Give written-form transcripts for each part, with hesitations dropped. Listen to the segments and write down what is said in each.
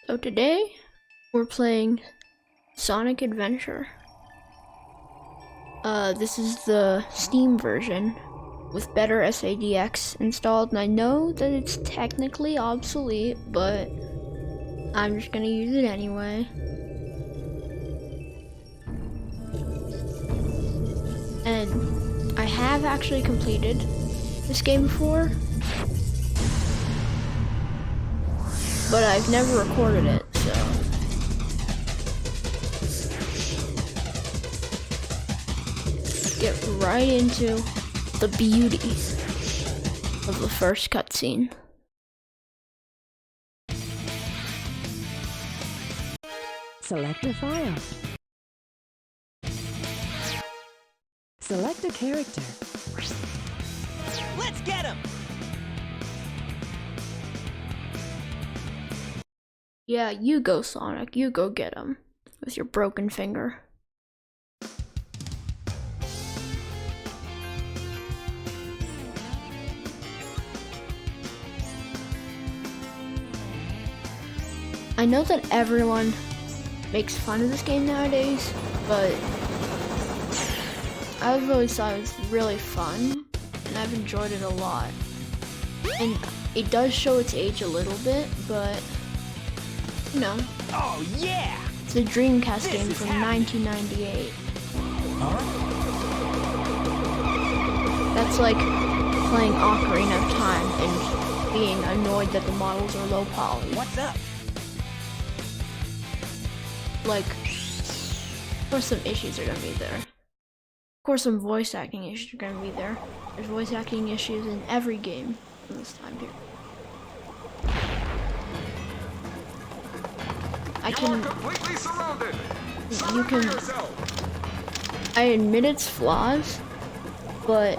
So today, we're playing Sonic Adventure. This is the Steam version with better SADX installed, and I know that it's technically obsolete, but I'm just gonna use it anyway. And I have actually completed this game before, but I've never recorded it, so. Get right into the beauty of the first cutscene. Select a file. Select a character. Let's get him! Yeah, you go, Sonic. You go get him with your broken finger. I know that everyone makes fun of this game nowadays, but I've always thought it was really fun, and I've enjoyed it a lot. And it does show its age a little bit, but you know. Oh yeah! It's a Dreamcast game from 1998. That's like playing Ocarina of Time and being annoyed that the models are low poly. What's up? Like, of course some issues are gonna be there. Of course some voice acting issues are gonna be there. There's voice acting issues in every game in this time period. Completely surrounded. You can, I admit its flaws, but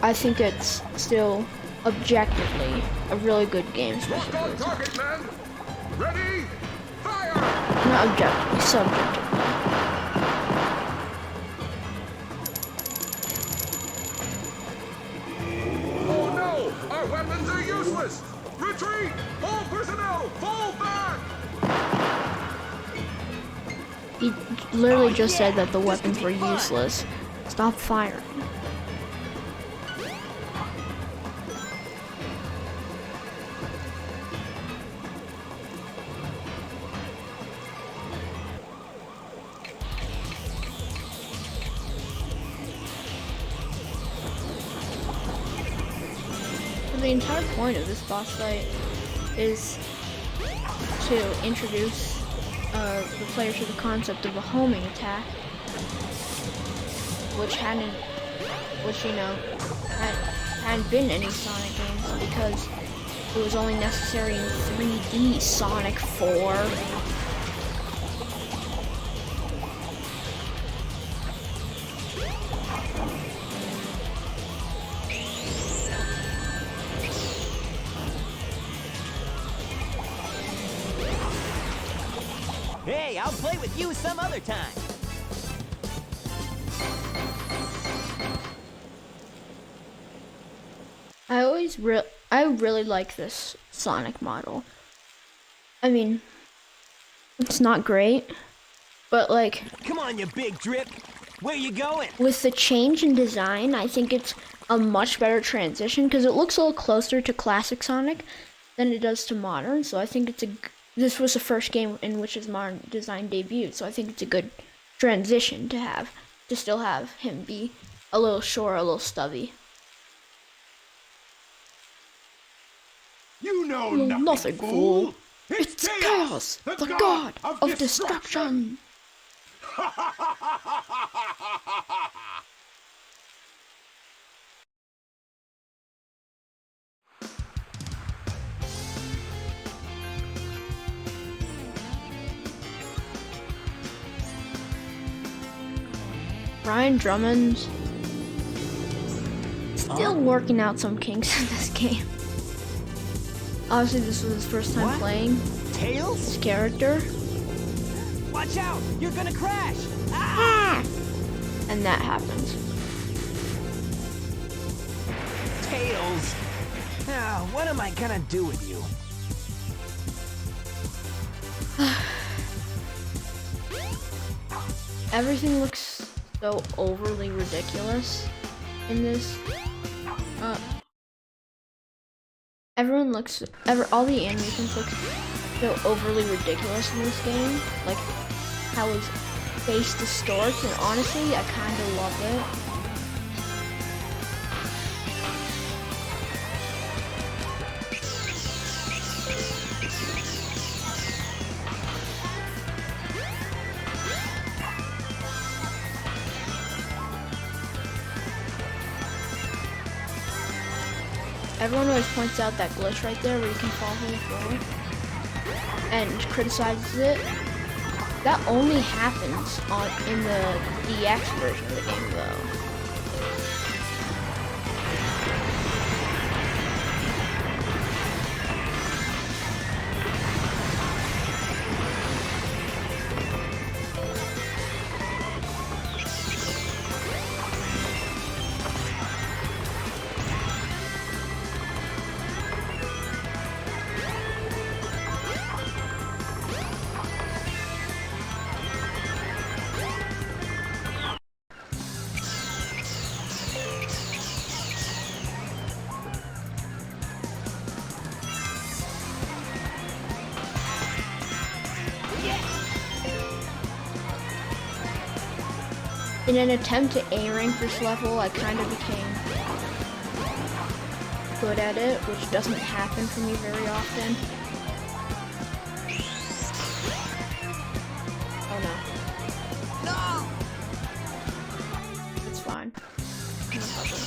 I think it's still objectively a really good game. Lock on target, man. Ready? Fire! Not objectively, subjectively. Oh no! Our weapons are useless! Retreat! All personnel, fall back! He literally just said that the weapons were useless. Stop firing. The entire point of this boss fight is to introduce the player to the concept of a homing attack, which hadn't been in any Sonic games because it was only necessary in 3D Sonic 4. Hey, I'll play with you some other time. I really like this Sonic model. I mean, it's not great, but like, Come on, you big drip. Where you going? with the change in design, I think it's a much better transition because it looks a little closer to classic Sonic than it does to modern. So I think this was the first game in which his modern design debuted. So I think it's a good transition to still have him be a little short, a little stubby. You know Nothing, fool. It's Chaos, the god of destruction. Brian Drummond's still working out some kinks in this game. Obviously, this was his first time playing Tails? this character. Watch out! You're gonna crash! Ah! And that happens. Tails! Now, what am I gonna do with you? Everything looks so overly ridiculous in this. All the animations look so overly ridiculous in this game. Like how his face distorts, and honestly, I kind of love it. Everyone always points out that glitch right there where you can fall through the floor and criticizes it. That only happens in the DX version of the game though. In an attempt to A rank this level, I kind of became good at it, which doesn't happen for me very often. Oh no. No! It's fine. No problem.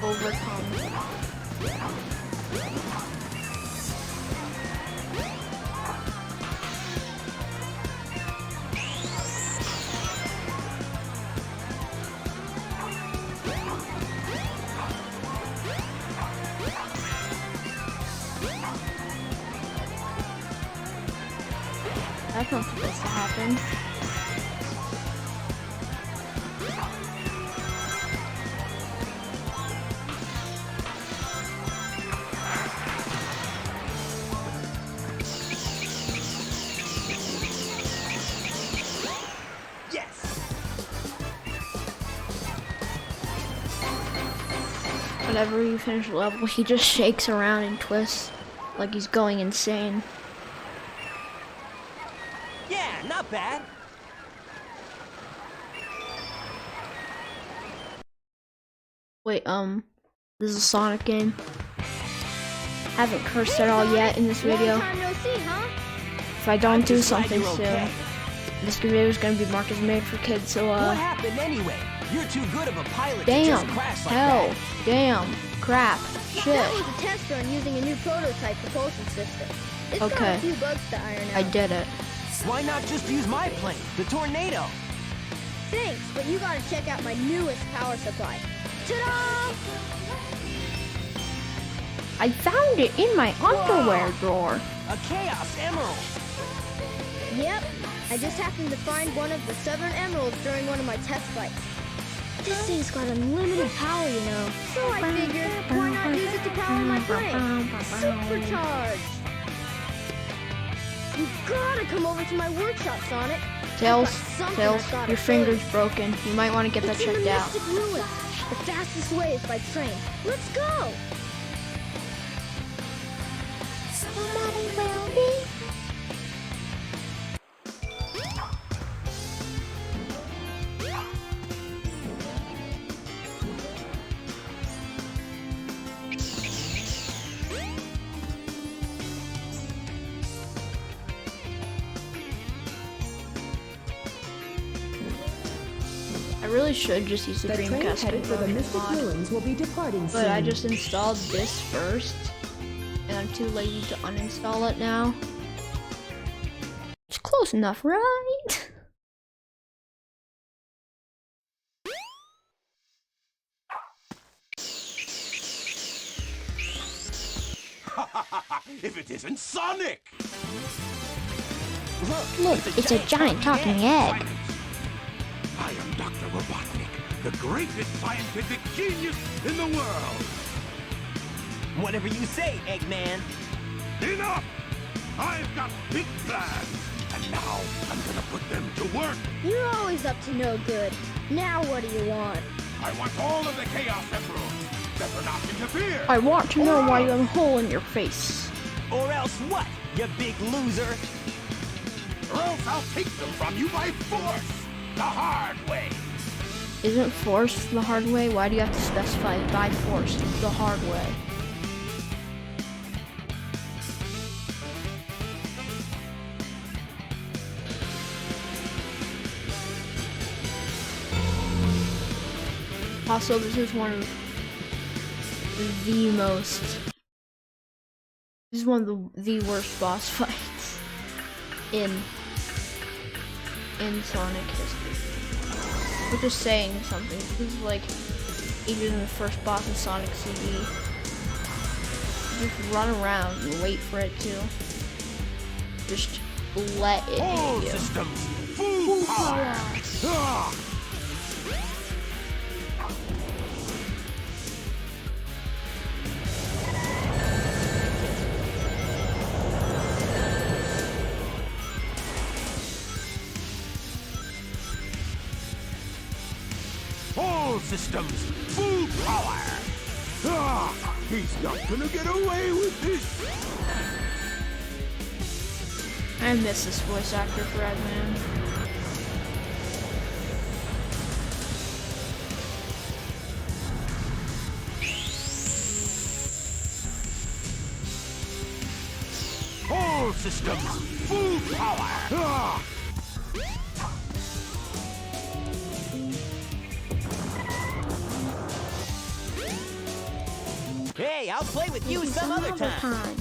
Overcome. That's not supposed to happen. Yes. Whenever you finish a level, he just shakes around and twists like he's going insane. Yeah, not bad. Wait, this is a Sonic game. Haven't cursed at all yet in this video. If I don't do something soon, this video is gonna be marked as made for kids, so What happened anyway? You're too good of a pilot to damn, just crash like hell, that. damn, crap, shit. That was a test run using a new prototype propulsion system. It's got Okay. a few bugs to iron out. I did it. Why not just use my plane, the Tornado? Thanks, but you gotta check out my newest power supply. Ta-da! I found it in my underwear drawer. A Chaos Emerald. Yep, I just happened to find one of the Southern Emeralds during one of my test flights. This thing's got unlimited power, you know. So I figured, why not use it to power my plane? Supercharged! You gotta come over to my workshop, Sonic. Tails, I've got something Tails, I gotta your show you. finger's broken. You might want to get that It's in checked the out. Mystic Ruins. The fastest way is by train. Let's go! I really should just use the The train Dreamcast headed for the conversion Mystic mod, Ruins will be departing soon. but I just installed this first, and I'm too lazy to uninstall it now. It's close enough, right? If it isn't Sonic! Look, it's a giant talking egg. Silence. I am Dr. Robotnik, the greatest scientific genius in the world. Whatever you say, Eggman. Enough! I've got big plans, and now I'm gonna put them to work. You're always up to no good. Now what do you want? I want all of the Chaos Emeralds. Better not interfere. I want to know why you have a hole in your face. Or else what, you big loser? Or else I'll take them from you by force, the hard way. Isn't force the hard way? Why do you have to specify by force the hard way? Also, this is one of the worst boss fights in Sonic history. We're just saying something. This is like even the first boss in Sonic CD. Just run around and wait for it to just let it All hit you. systems, full power. Ah! All systems, full power. Ah! He's not gonna get away with this. I miss this voice actor for Redman. All systems, full power. Ah! Hey, I'll play with you some other time.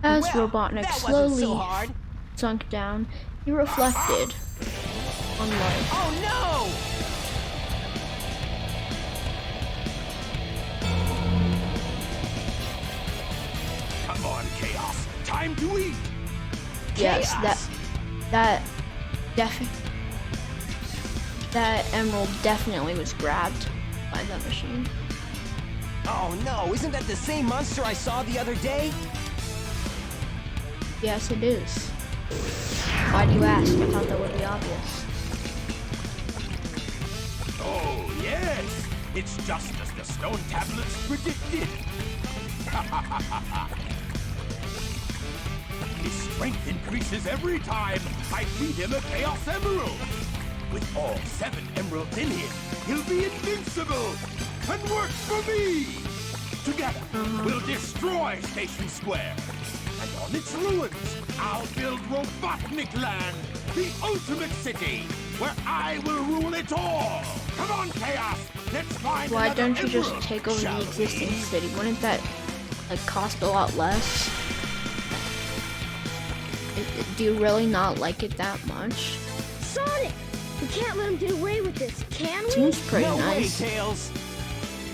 As Well, Robotnik that wasn't slowly so hard. sunk down, he reflected on life. Oh no! Come on, Chaos. Time to eat. Yes, Chaos. that emerald definitely was grabbed by that machine. Oh no, isn't that the same monster I saw the other day? Yes, it is. Why do you ask? I thought that would be obvious. Oh, yes. It's just as the stone tablets predicted. His strength increases every time I feed him a Chaos Emerald. With all 7 emeralds in him, he'll be invincible and work for me. Together, we'll destroy Station Square. And on its ruins, I'll build Robotnik Land, the ultimate city, where I will rule it all. Come on, Chaos. Let's find Why another don't you just emerald, take over shall the existing we? city? Wouldn't that like cost a lot less? Do you really not like it that much? Sonic! We can't let him get away with this, can we? Seems pretty No nice. way, Tails.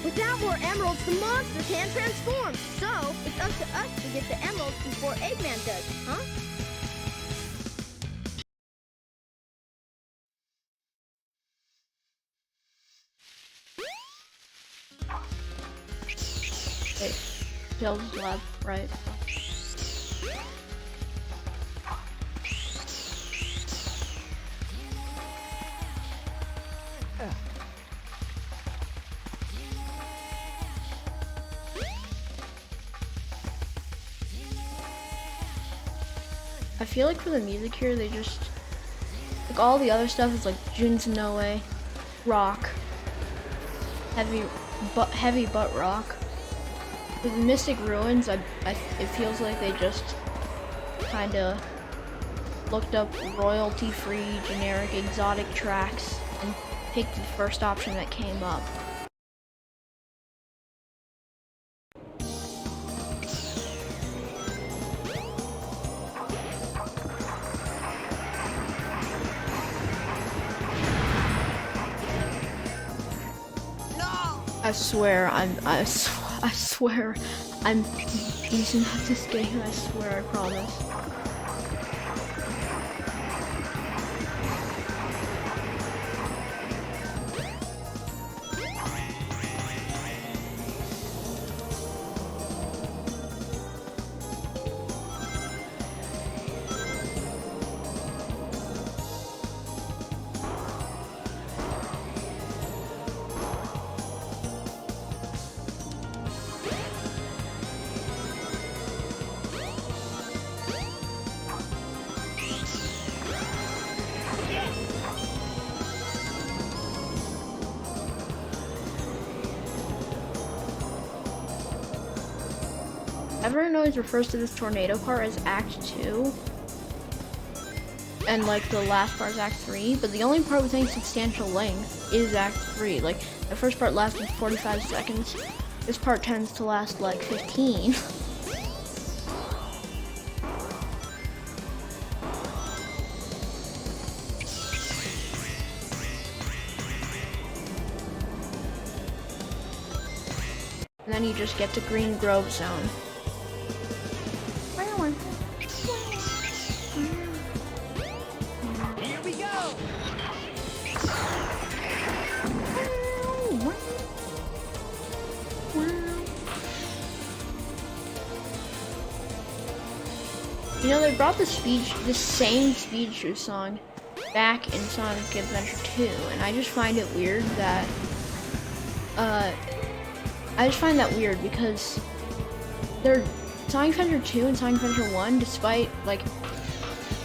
Without more emeralds, the monster can't transform. So, it's up to us to get the emeralds before Eggman does, huh? Wait, Tails' lab, right? I feel like for the music here, they just like all the other stuff is like Jun's Noe, rock, heavy butt rock. With Mystic Ruins, it feels like they just kind of looked up royalty-free, generic, exotic tracks and picked the first option that came up. I swear, I swear, I'm Easy not this game, I swear, I promise. Everyone always refers to this tornado part as Act 2. And like the last part is Act 3, but the only part with any substantial length is Act 3. Like the first part lasted 45 seconds. This part tends to last like 15. And then you just get to Green Grove Zone. Here we go! You know, they brought the same Speed Shoe song back in Sonic Adventure 2, and I just find it weird that, because they're Sonic Adventure 2 and Sonic Adventure 1, despite like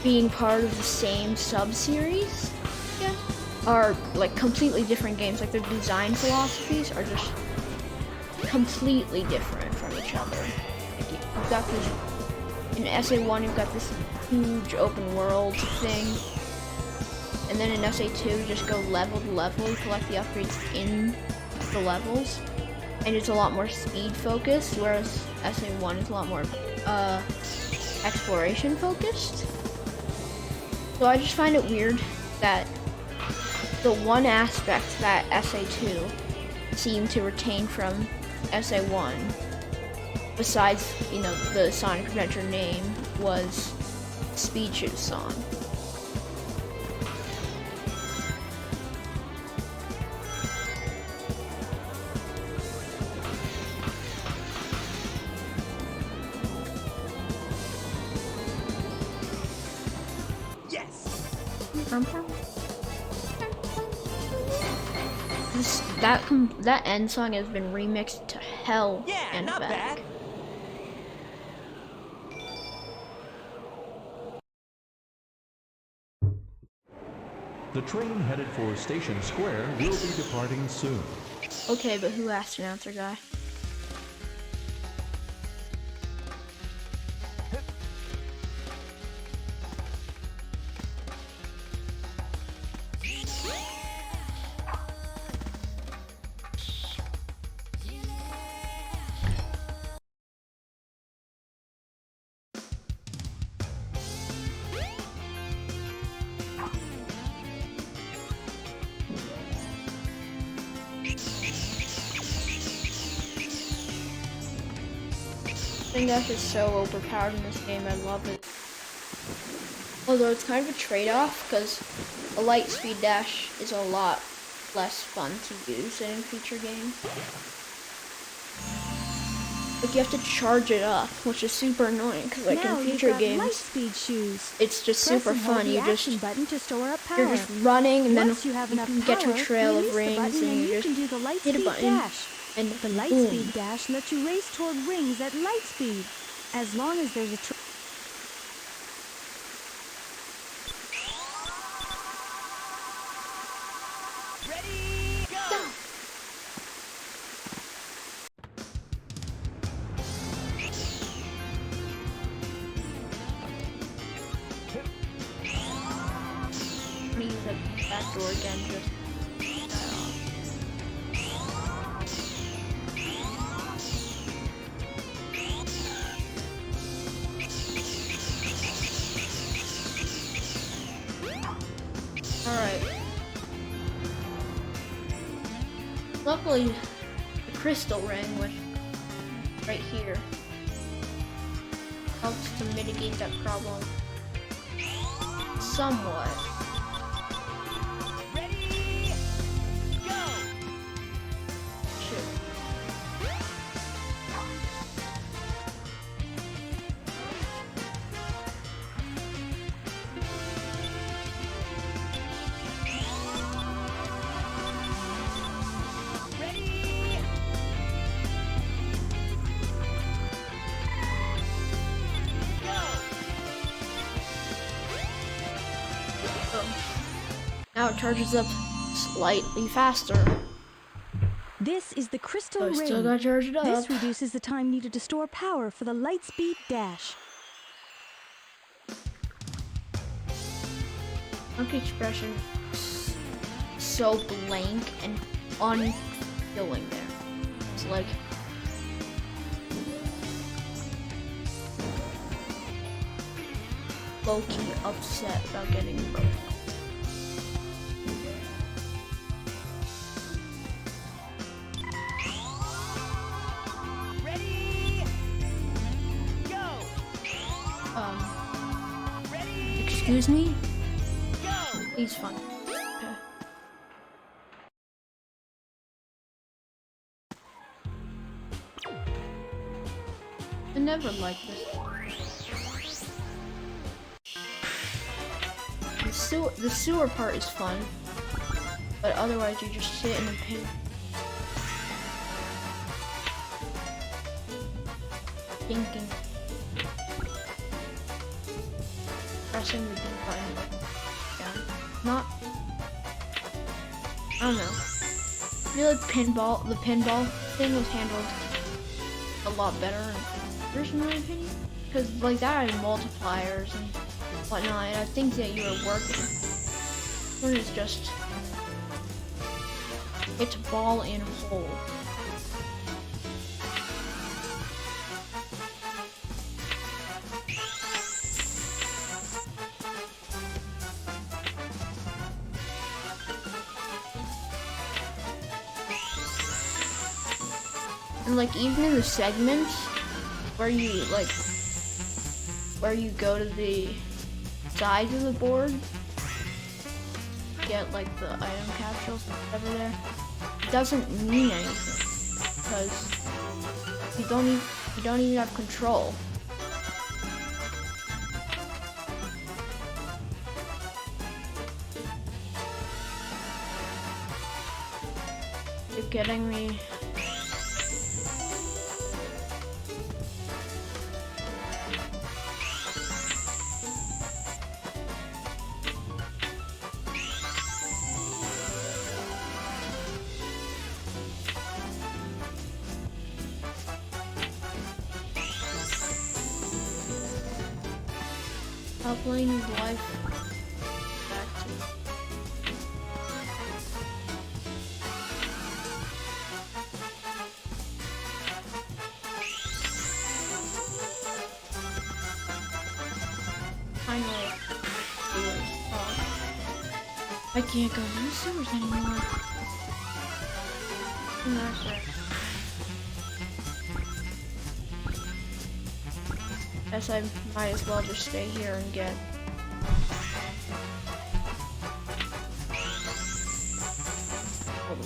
being part of the same sub-series, yeah, are like completely different games. Like their design philosophies are just completely different from each other. Like you've got this, in SA1 you've got this huge open world thing, and then in SA2 you just go level to level, you collect the upgrades in the levels, and it's a lot more speed focused, whereas SA1 is a lot more exploration focused. So I just find it weird that the one aspect that SA2 seemed to retain from SA1, besides, you know, the Sonic Adventure name, was Speed Shoes song. That end song has been remixed to hell and not back. bad. The train headed for Station Square will be departing soon. Okay, but who asked announcer guy? Dash is so overpowered in this game, I love it. Although it's kind of a trade-off, because a light speed dash is a lot less fun to use than in feature games. Like you have to charge it up, which is super annoying, because like Now in you've feature got games, light speed shoes. it's just Press super and hold fun. the You action just button to store up power. you're just running, and then Once you have you enough can get to a power, trail of release the rings, button and you can just do the light hit a speed button, dash. and The light boom. speed dash lets you race toward rings at light speed, as long as there's a Ready, go! I'm gonna use that back door again, just Alright. Luckily, the crystal ring was right here. helps to mitigate that problem somewhat. Ready, go! Shoot. Ready, Boom. Now it charges up slightly faster. This is the crystal So I ring. still gotta charge it up. This reduces the time needed to store power for the Lightspeed Dash. Monkey expression is so blank and unfeeling there. It's like low-key upset about getting broke. ready, go! Ready, Excuse me? go! He's fine. Okay. I never liked this. The sewer part is fun, but otherwise you just sit in a pit. Thinking. Pressing the D button down. Not. I don't know. I feel like the pinball thing was handled a lot better in my opinion. Because like that had multipliers and whatnot, and I think that you were working. One is just it's ball in hole. And like even in the segments where you go to the sides of the board, get like the item capsules over there, it doesn't mean anything because you don't even have control. You're getting me? Uploading his life back to finally do it. I can't go in the sewers anymore. And that's it. Guess I might as well just stay here and get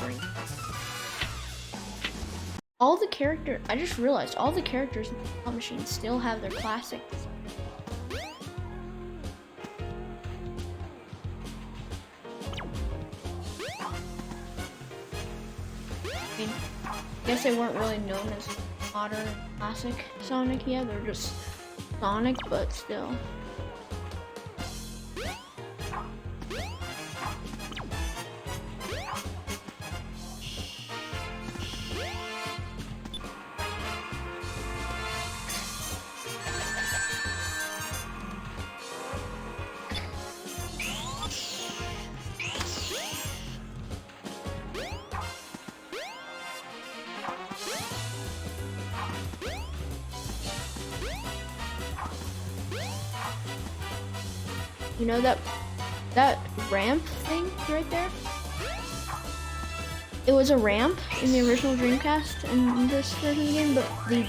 ring. All the characters, I just realized all the characters in the slot machine still have their classics. I mean, I guess they weren't really known as modern classic Sonic yet, they're just Sonic, but still. You know that ramp thing right there? It was a ramp in the original Dreamcast and this version of the game, but the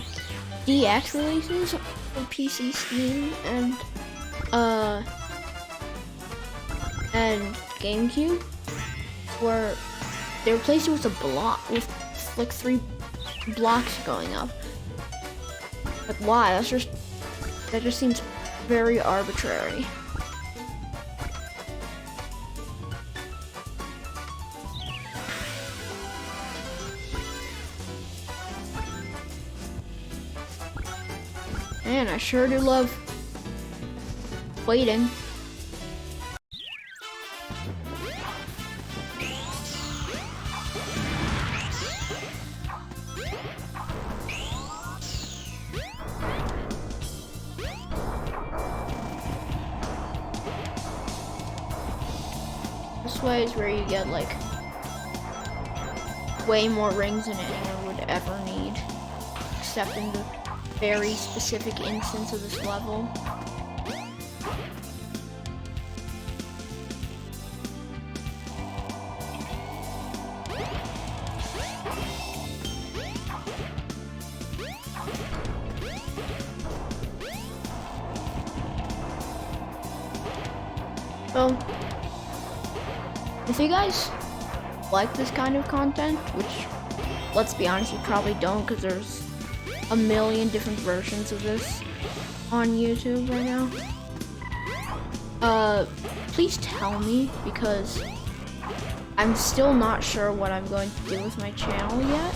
DX releases for PC, Steam, and GameCube, where they replaced it with a block with like 3 blocks going up. Like why? That just seems very arbitrary. Man, I sure do love waiting. This way is where you get like way more rings than anyone would ever need, except in the very specific instance of this level. So, if you guys like this kind of content, which, let's be honest, you probably don't, because there's a million different versions of this on YouTube right now, please tell me, because I'm still not sure what I'm going to do with my channel yet.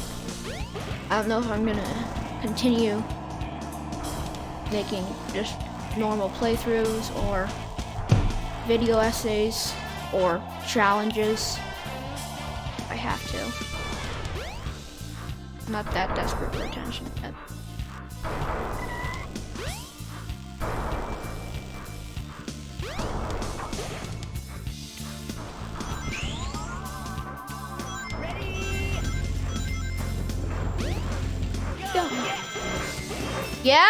I don't know if I'm gonna continue making just normal playthroughs or video essays or challenges. I have to. I'm not that desperate for attention yet. Yeah?